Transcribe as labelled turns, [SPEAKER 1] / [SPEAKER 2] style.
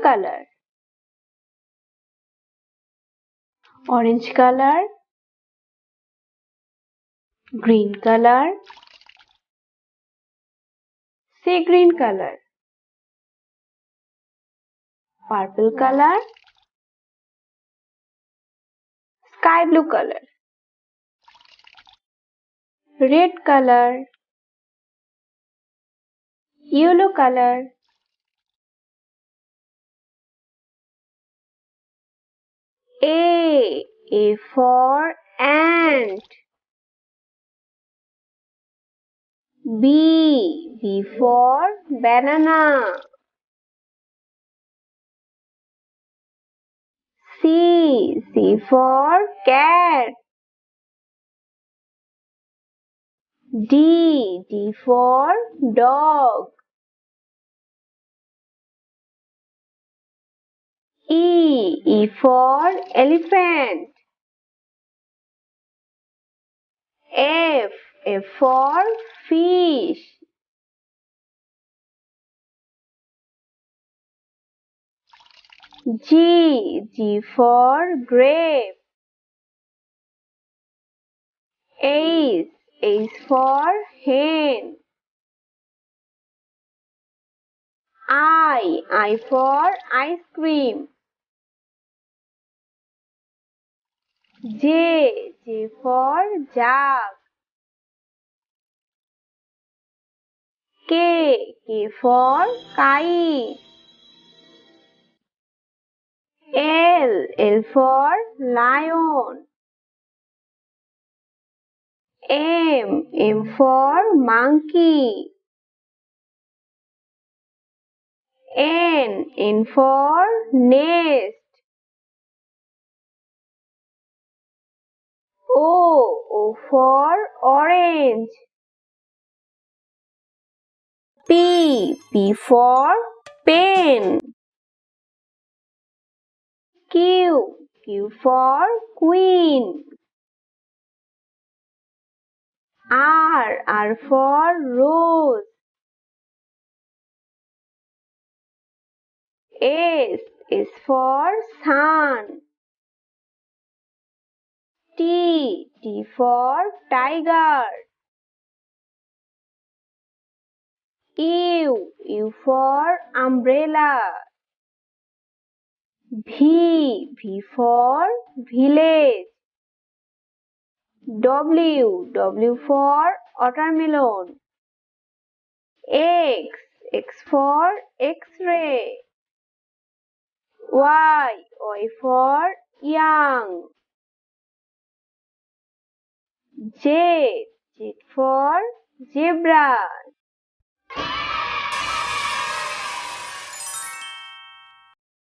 [SPEAKER 1] color, orange color, green color, sea green color, purple color, sky blue color, red color, yellow color, A for ant, B for banana, C for cat, D for dog, E for elephant, F for fish, G for grape, H for hen, I for ice cream, J for jug, K for kite, L for lion, M for monkey, N for nest, O for orange, P for pen, Q for queen, R for rose, S for sun, T for tiger, U for umbrella, V for village, W for watermelon, X for X-ray, Y for young, Z for zebra,